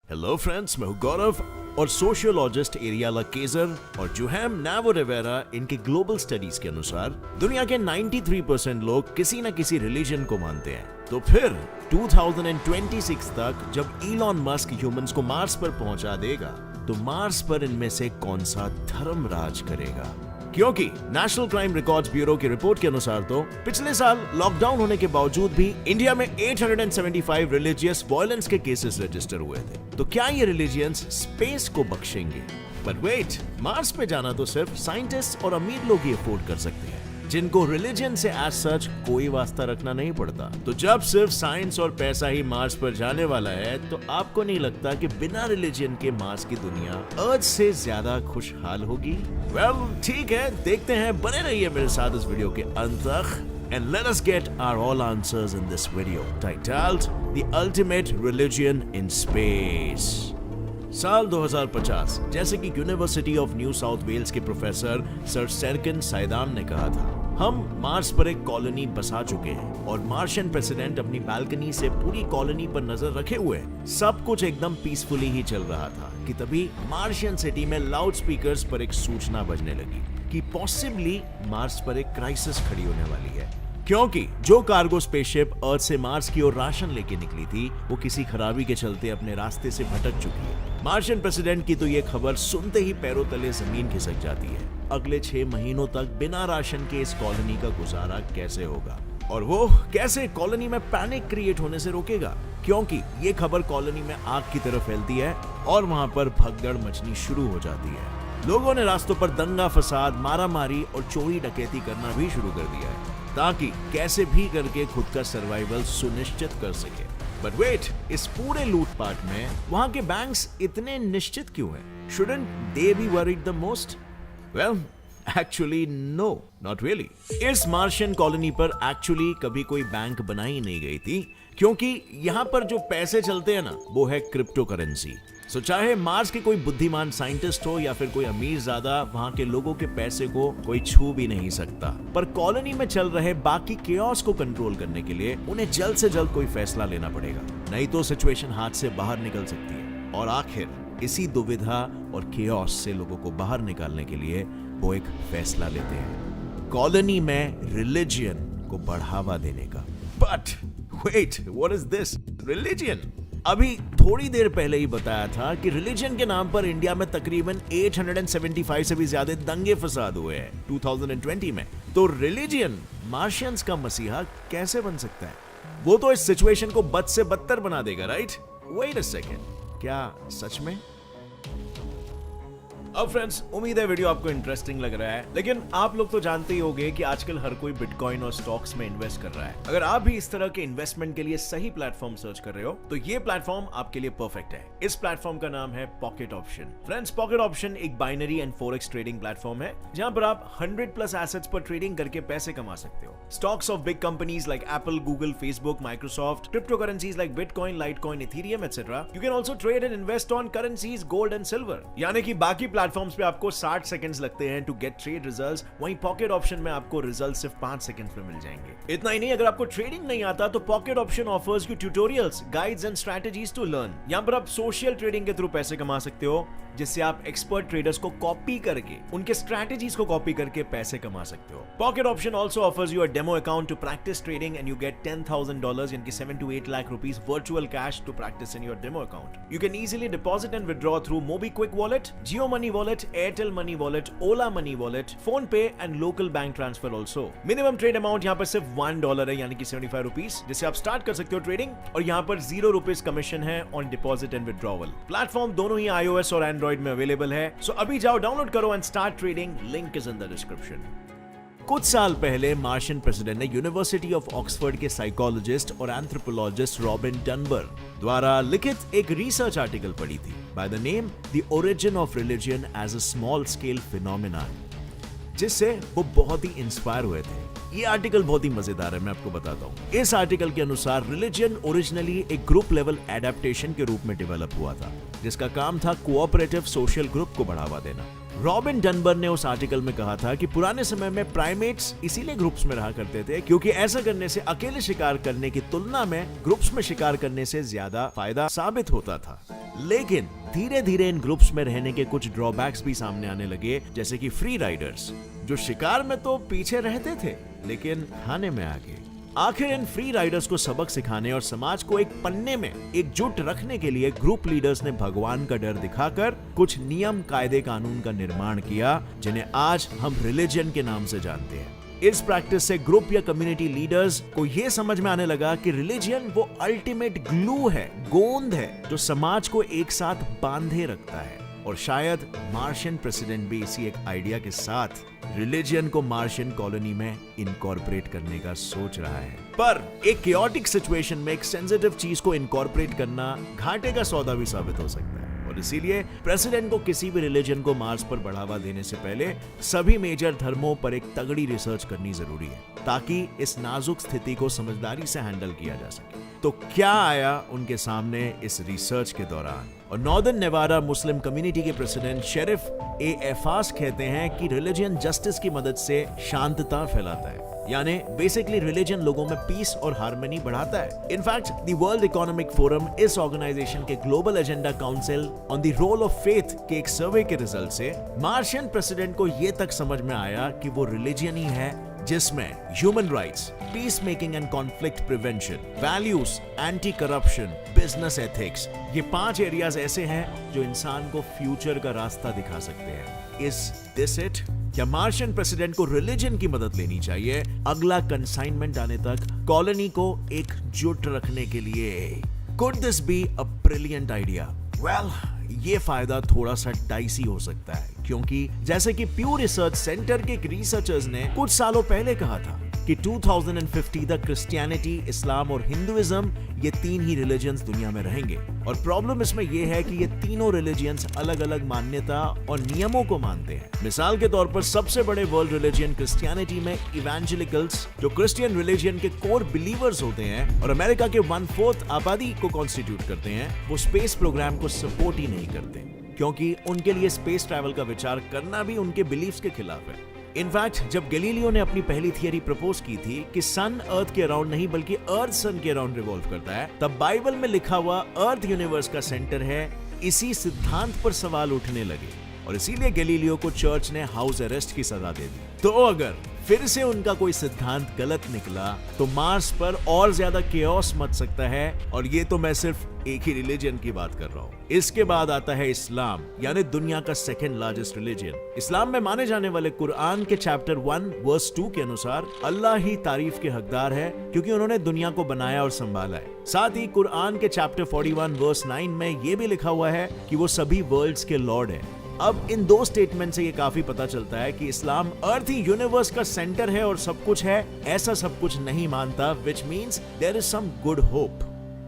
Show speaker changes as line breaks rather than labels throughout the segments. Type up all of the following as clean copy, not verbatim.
Hello friends, मैं हूं गौरव और सोशियोलॉजिस्ट एरिया लकेजर और जोहैम नावो रिवेरा इनके ग्लोबल स्टडीज के अनुसार दुनिया के 93% लोग किसी न किसी रिलीजन को मानते हैं। तो फिर 2026 तक जब इलॉन मस्क ह्यूमंस को मार्स पर पहुंचा देगा तो मार्स पर इनमें से कौन सा धर्म राज करेगा? क्योंकि नेशनल क्राइम रिकॉर्ड्स ब्यूरो की रिपोर्ट के अनुसार तो पिछले साल लॉकडाउन होने के बावजूद भी इंडिया में 875 रिलीजियस वायलेंस के केसेस रजिस्टर हुए थे। तो क्या ये रिलीजियंस स्पेस को बख्शेंगे? बट वेट, मार्स पे जाना तो सिर्फ साइंटिस्ट और अमीर लोग ही अफोर्ड कर सकते हैं, जिनको रिलीजन से एज सच कोई वास्ता रखना नहीं पड़ता। तो जब सिर्फ साइंस और पैसा ही मार्स पर जाने वाला है, तो आपको नहीं लगता कि बिना रिलीजन के मार्स की दुनिया अर्थ से ज्यादा खुशहाल होगी? वेल, ठीक है, देखते हैं। बने रहिए मेरे साथ इस वीडियो के अंत तक and let us get our all answers in this video titled The Ultimate Religion in Space। साल 2050, जैसे कि university of New South Wales के प्रोफेसर सर सेरकिन साइदाम ने कहा था, हम मार्स पर एक कॉलोनी बसा चुके हैं और मार्शियन प्रेसिडेंट अपनी बालकनी से पूरी कॉलोनी पर नजर रखे हुए हैं। सब कुछ एकदम पीसफुली ही चल रहा था कि तभी मार्शियन सिटी में लाउड स्पीकर्स पर एक सूचना बजने लगी कि पॉसिबली मार्स पर एक क्राइसिस खड़ी होने वाली है, क्योंकि जो कार्गो स्पेसशिप अर्थ से मार्स की ओर राशन लेके निकली थी वो किसी खराबी के चलते अपने रास्ते से भटक चुकी है। मार्शियन प्रेसिडेंट की तो ये खबर सुनते ही पैरों तले जमीन खिसक जाती है। अगले 6 महीनों तक बिना राशन के इस कॉलोनी का गुजारा कैसे होगा, और वो कैसे कॉलोनी में पैनिक क्रिएट होने से रोकेगा? क्योंकि ये खबर कॉलोनी में आग की तरह फैलती है और वहां पर भगदड़ मचनी शुरू हो जाती है। लोगों ने रास्तों पर दंगा फसाद, मारामारी और चोरी डकैती करना भी शुरू कर दिया है ताकि कैसे भी करके खुद का सर्वाइवल सुनिश्चित कर सके। बट वेट, इस पूरे लूटपाट में वहां के बैंक्स इतने निश्चित क्यों हैं? Shouldn't they be worried the most? Well, actually no, not really। इस मार्शियन कॉलोनी पर एक्चुअली कभी कोई बैंक बनाई नहीं गई थी, क्योंकि यहाँ पर जो पैसे चलते हैं ना, वो है क्रिप्टो करेंसी। सो चाहे मार्स के कोई बुद्धिमान साइंटिस्ट हो या फिर कोई अमीर ज़्यादा, वहां के लोगों के पैसे को कोई छू भी नहीं सकता। पर कॉलोनी में चल रहे बाकी केओस को कंट्रोल करने के लिए उन्हें जल्द से जल्द कोई फैसला लेना पड़ेगा, नहीं तो सिचुएशन हाथ से बाहर निकल सकती है। और आखिर इसी दुविधा और केओस से लोगों को बाहर निकालने के लिए वो एक फैसला लेते हैं, कॉलोनी में रिलीजियन को बढ़ावा देने का। But wait, what is this religion? अभी थोड़ी देर पहले ही बताया था कि रिलीजन के नाम पर इंडिया में तकरीबन 875 से भी ज्यादा दंगे फसाद हुए हैं 2020 में। तो रिलीजन मार्शियंस का मसीहा कैसे बन सकता है? वो तो इस सिचुएशन को बद से बदतर बना देगा, राइट? वेट अ सेकेंड, क्या सच में? अब फ्रेंड्स, उम्मीद है वीडियो आपको इंटरेस्टिंग लग रहा है, लेकिन आप लोग तो जानते ही होंगे कि आजकल हर कोई बिटकॉइन और स्टॉक्स में इन्वेस्ट कर रहा है। अगर आप भी इस तरह के इन्वेस्टमेंट के लिए सही प्लेटफॉर्म सर्च कर रहे हो तो ये प्लेटफॉर्म आपके लिए परफेक्ट है। इस प्लेटफॉर्म का नाम है pocket option. Friends, pocket option एक binary and forex trading platform है जहां पर आप 100+ एसेट्स पर ट्रेडिंग करके पैसे कमा सकते हो। Stocks of big companies like Apple, Google, Facebook, Microsoft, crypto currencies like bitcoin, Litecoin, Ethereum etcetera. You can also trade and invest on currencies, gold and silver. यानी कि बाकी प्लेटफॉर्म्स पे आपको 60 सेकंड्स लगते हैं टू गेट ट्रेड रिजल्ट्स, वहीं pocket option में आपको रिजल्ट सिर्फ 5 सेकंड्स में मिल जाएंगे। इतना ही नहीं, अगर आपको ट्रेडिंग नहीं आता तो pocket option offers you tutorials, guides and strategies to learn. यहां पर आप सोशल ट्रेडिंग के थ्रू पैसे कमा सकते हो, जिससे आप एक्सपर्ट ट्रेडर्स को कॉपी करके, उनके स्ट्रेटजीज को कॉपी करके पैसे कमा सकते हो। Pocket option also offers you a demo account to practise trading and you get $10,000 यानी कि 7 to 8 lakh rupees virtual cash to practise in your demo account. You can easily deposit and withdraw through MobiKwik wallet, Jio money wallet, Airtel money wallet, Ola money wallet, PhonePe and local bank transfer also. Minimum trade amount यहाँ पर सिर्फ $1 है यानी कि 75 rupees, जिससे आप start कर सकते हो ट्रेडिंग, और यहाँ पर 0 रुपीस कमीशन है on deposit and withdrawal. Platform दोनों ही iOS और एंड्रॉइड में अवेलेबल है, सो अभी जाओ डाउनलोड करो and start trading. Link is in the description. कुछ साल पहले मार्शियन प्रेसिडेंट ने यूनिवर्सिटी ऑफ ऑक्सफोर्ड के साइकोलॉजिस्ट और एंथ्रोपोलॉजिस्ट रॉबिन डनबर द्वारा लिखित एक रिसर्च आर्टिकल पढ़ी थी by the name the origin of religion as a small scale phenomenon, जिससे वो बहुत ही इंस्पायर हुए थे। ये आर्टिकल बहुत ही मजेदार है, मैं आपको बताता हूँ। इस आर्टिकल के अनुसार रिलीजन ओरिजिनली एक ग्रुप लेवल एडेप्टेशन के रूप में डेवलप हुआ था, जिसका काम था कोऑपरेटिव सोशल ग्रुप को बढ़ावा देना। रॉबिन डनबर ने उस आर्टिकल में कहा था कि पुराने समय में प्राइमेट्स इसीलिए ग्रुप्स में रहा करते थे क्योंकि ऐसा करने से अकेले शिकार करने की तुलना में ग्रुप्स में शिकार करने से ज्यादा फायदा साबित होता था। लेकिन धीरे धीरे इन ग्रुप्स में रहने के कुछ ड्रॉबैक्स भी सामने आने लगे, जैसे कि फ्री राइडर्स जो शिकार में तो पीछे रहते थे लेकिन खाने में आगे। आखिर इन फ्री राइडर्स को सबक सिखाने और समाज को एक पन्ने में एकजुट रखने के लिए ग्रुप लीडर्स ने भगवान का डर दिखाकर कुछ नियम कायदे कानून का निर्माण किया, जिन्हें आज हम रिलीजन के नाम से जानते हैं। इस प्रैक्टिस से ग्रुप या कम्युनिटी लीडर्स को यह समझ में आने लगा कि रिलीजन वो अल्टीमेट ग्लू है, गोंद है, जो समाज को एक साथ बांधे रखता है। और शायद मार्शियन प्रेसिडेंट भी इसी एक आइडिया के साथ रिलीजन को मार्शियन कॉलोनी में इनकॉर्पोरेट करने का सोच रहा है। पर एक केओटिक सिचुएशन में एक सेंसिटिव चीज को इनकॉर्पोरेट करना घाटे का सौदा भी साबित हो सकता है, और इसीलिए प्रेसिडेंट को किसी भी रिलीजन को मार्स पर बढ़ावा देने से पहले सभी मेजर धर्मों पर एक तगड़ी रिसर्च करनी जरूरी है, ताकि इस नाजुक स्थिति को समझदारी से हैंडल किया जा सके। तो क्या आया उनके सामने इस रिसर्च के दौरान? और नॉर्दर्न नेवाडा मुस्लिम कम्युनिटी के प्रेसिडेंट शेरिफ ए एफास कहते हैं कि रिलीजन जस्टिस की मदद से शांतता फैलाता है, यानी बेसिकली रिलीजन लोगों में पीस और हार्मनी बढ़ाता है। In fact the world economic forum इस ऑर्गेनाइजेशन के global agenda council on the role of faith के एक सर्वे के रिजल्ट से मार्शियन प्रेसिडेंट को यह तक समझ में आया कि वो रिलीजन ही है जिसमें human rights, peace making and conflict prevention, values, anti corruption, business ethics, ये 5 एरियाज ऐसे हैं जो इंसान को फ्यूचर का रास्ता दिखा सकते हैं। Is this it? क्या मार्शियन प्रेसिडेंट को रिलीजन की मदद लेनी चाहिए अगला कंसाइनमेंट आने तक कॉलोनी को एकजुट रखने के लिए? Could this be a brilliant idea? Well, ये फायदा थोड़ा सा डाइसी हो सकता है, क्योंकि जैसे कि प्यू रिसर्च सेंटर के एक रिसर्चर्स ने कुछ सालों पहले कहा था कि 2050 तक क्रिश्चियनिटी, इस्लाम और हिंदुइज्म ये 3 ही रिलीजन्स दुनिया में रहेंगे। और प्रॉब्लम इसमें यह है कि ये तीनों रिलीजन्स अलग अलग मान्यता और नियमों को मानते हैं। मिसाल के तौर पर सबसे बड़े वर्ल्ड रिलीजन क्रिश्चियनिटी में इवेंजेलिकल्स, जो क्रिश्चियन रिलीजन के कोर बिलीवर्स होते हैं और अमेरिका के 1/4 आबादी को कॉन्स्टिट्यूट करते हैं, वो स्पेस प्रोग्राम को सपोर्ट ही नहीं करते, क्योंकि उनके लिए स्पेस ट्रैवल का विचार करना भी उनके बिलीफ्स के खिलाफ है। इनफैक्ट जब गैलीलियो ने अपनी पहली थियरी प्रपोज की थी कि सन अर्थ के अराउंड नहीं बल्कि अर्थ सन के अराउंड रिवॉल्व करता है, तब बाइबल में लिखा हुआ अर्थ यूनिवर्स का सेंटर है, इसी सिद्धांत पर सवाल उठने लगे और इसीलिए गैलीलियो को चर्च ने हाउस अरेस्ट की सजा दे दी। तो अगर फिर से उनका कोई सिद्धांत गलत निकला तो मार्स पर और ज्यादा केओस मच सकता है, और ये तो मैं सिर्फ एक ही रिलीजन की बात कर रहा हूँ। इसके बाद आता है इस्लाम, यानी दुनिया का 2nd लार्जेस्ट रिलीजन। इस्लाम में माने जाने वाले कुरान के चैप्टर 1 वर्स 2 के अनुसार अल्लाह ही तारीफ के हकदार है, क्योंकि उन्होंने दुनिया को बनाया और संभाला है। साथ ही कुरान के चैप्टर 41 वर्स 9 में ये भी लिखा हुआ है कि वो सभी वर्ल्ड्स के लॉर्ड है। अब इन 2 स्टेटमेंट से ये काफी पता चलता है कि इस्लाम अर्थ ही यूनिवर्स का सेंटर है और सब कुछ है, ऐसा सब कुछ नहीं मानता, which means there is some good hope।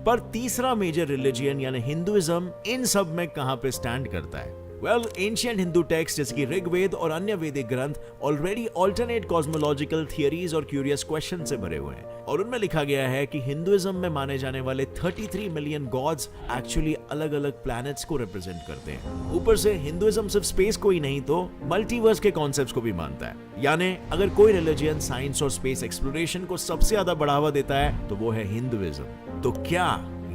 पर तीसरा मेजर रिलीजन यानी हिंदुइज्म इन सब में कहां पे स्टैंड करता है? वेल, एंशिएंट हिंदू टेक्स्ट जैसे कि ऋग्वेद और अन्य वैदिक ग्रंथ ऑलरेडी ऑल्टरनेट कॉस्मोलॉजिकल थियरीज और क्यूरियस क्वेश्चन से भरे हुए हैं, और उनमें लिखा गया है कि हिंदुइज्म में माने जाने वाले 33 मिलियन गॉड्स एक्चुअली अलग अलग प्लैनेट्स को रिप्रेजेंट करते हैं। ऊपर से हिंदुइज्म सिर्फ स्पेस को ही नहीं तो मल्टीवर्स के कॉन्सेप्ट्स को भी मानता है। यानी अगर कोई रिलीजन साइंस और स्पेस एक्सप्लोरेशन को सबसे ज्यादा बढ़ावा देता है तो वो है हिंदुइज्म। तो क्या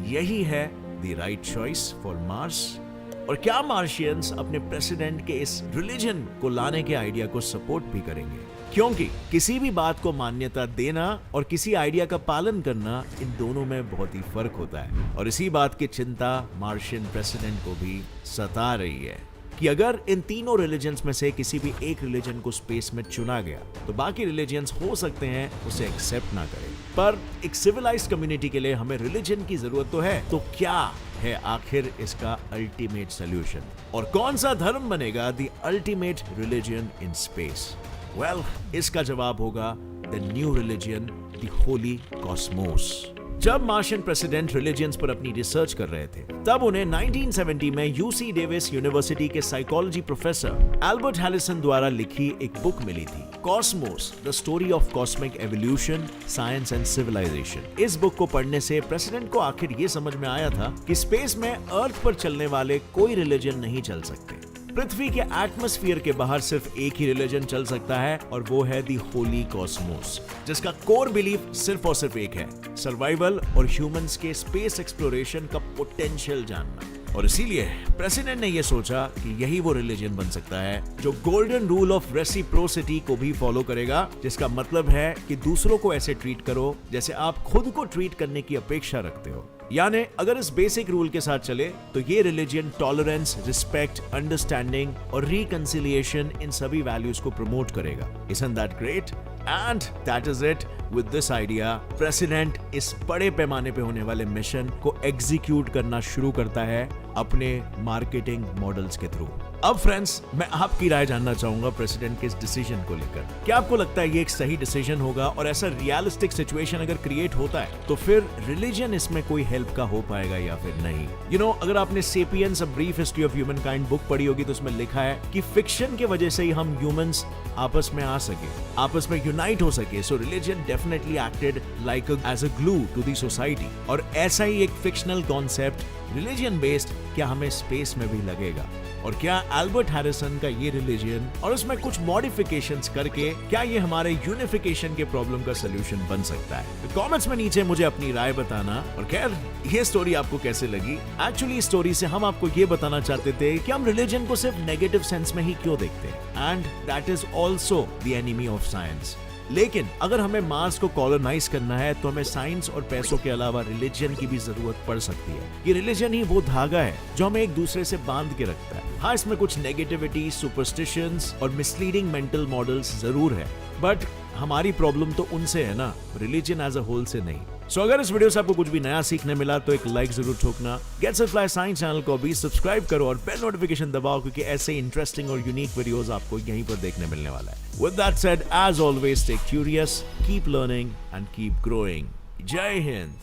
यही है the right choice for Mars? और क्या मार्शियंस अपने प्रेसिडेंट के इस रिलीजन को लाने के आइडिया को सपोर्ट भी करेंगे? क्योंकि किसी भी बात को मान्यता देना और किसी आइडिया का पालन करना, इन दोनों में बहुत ही फर्क होता है। और इसी बात की चिंता मार्शियन प्रेसिडेंट को भी सता रही है कि अगर इन तीनों रिलीजन्स में से किसी भी एक रिलीजन को स्पेस में चुना गया तो बाकी रिलीजन्स हो सकते हैं उसे एक्सेप्ट ना करें। पर एक सिविलाइज्ड कम्युनिटी के लिए हमें रिलीजन की जरूरत तो है, तो क्या है आखिर इसका अल्टीमेट सॉल्यूशन? और कौन सा धर्म बनेगा the ultimate religion in space? Well, इसका जवाब होगा the new religion, the Holi Cosmos. जब मार्शियन प्रेसिडेंट रिलीजन्स पर अपनी रिसर्च कर रहे थे, तब उन्हें 1970 में यूसी डेविस यूनिवर्सिटी के साइकोलॉजी प्रोफेसर एल्बर्ट हैरिसन द्वारा लिखी एक बुक मिली थी, cosmos, the story of cosmic evolution, science and civilisation. इस बुक को पढ़ने से प्रेसिडेंट को आखिर ये समझ में आया था कि स्पेस में अर्थ पर चलने वाले कोई रिलीजन नहीं चल सकते। पृथ्वी के एटमॉस्फेयर के बाहर सिर्फ एक ही रिलीजन चल सकता है, और वो है दी होली कॉस्मोस, जिसका कोर बिलीफ सिर्फ और सिर्फ एक है, सर्वाइवल और ह्यूमंस के स्पेस एक्सप्लोरेशन का पोटेंशियल जानना। और इसीलिए प्रेसिडेंट ने यह सोचा कि यही वो रिलीजन बन सकता है जो गोल्डन रूल ऑफ रेसिप्रोसिटी को भी फॉलो करेगा, जिसका मतलब है कि दूसरों को ऐसे ट्रीट करो जैसे आप खुद को ट्रीट करने की अपेक्षा रखते हो। यानी अगर इस बेसिक रूल के साथ चले तो ये रिलीजन टॉलरेंस, रिस्पेक्ट, अंडरस्टैंडिंग और रिकंसिलिएशन इन सभी वैल्यूज को प्रमोट करेगा। Isn't that great? And that is it. With this idea, president इस बड़े पैमाने पे होने वाले मिशन को एग्जीक्यूट करना शुरू करता है अपने मार्केटिंग मॉडल्स के थ्रू। अब फ्रेंड्स, मैं आपकी राय जानना चाहूंगा प्रेसिडेंट के इस डिसीजन को लेकर। क्या आपको लगता है ये एक सही डिसीजन होगा? और ऐसा रियलिस्टिक सिचुएशन अगर क्रिएट होता है तो फिर रिलीजन इसमें कोई हेल्प का हो पाएगा या फिर नहीं? अगर आपने sapiens a brief history of human kind book पढ़ी होगी तो उसमें लिखा है कि फिक्शन की वजह से ही हम ह्यूमंस आपस में आ सके, आपस में यूनाइट हो सके। So religion definitely acted like as a glue to the society. और ऐसा ही एक फिक्शनल कॉन्सेप्ट रिलीजन बेस्ड क्या हमें स्पेस में भी लगेगा? और क्या एल्बर्ट हैरिसन का ये रिलीजन और उसमें कुछ मॉडिफिकेशंस करके क्या ये हमारे यूनिफिकेशन के प्रॉब्लम का सलूशन बन सकता है? तो कमेंट्स में नीचे मुझे अपनी राय बताना। और खैर, ये स्टोरी आपको कैसे लगी? एक्चुअली इस स्टोरी से हम आपको ये बताना चाहते थे कि हम रिलीजन को सिर्फ नेगेटिव सेंस में ही क्यों देखते हैं, and that is also the enemy of science. लेकिन अगर हमें मार्स को कॉलोनाइज करना है तो हमें साइंस और पैसों के अलावा रिलीजन की भी जरूरत पड़ सकती है। ये रिलीजन ही वो धागा है जो हमें एक दूसरे से बांध के रखता है। हाँ, इसमें कुछ नेगेटिविटी, सुपरस्टिशंस और मिसलीडिंग मेंटल मॉडल्स जरूर है, बट हमारी प्रॉब्लम तो उनसे है ना, रिलीजन एज अ होल से नहीं। सो अगर इस वीडियो से आपको कुछ भी नया सीखने मिला तो एक लाइक जरूर ठोकना। Gets it fly science channel को भी सब्सक्राइब करो और बेल नोटिफिकेशन दबाओ, क्योंकि ऐसे इंटरेस्टिंग और यूनिक वीडियोस आपको यहीं पर देखने मिलने वाला है। With that said, as always, stay curious, keep learning and keep growing. Jai Hind.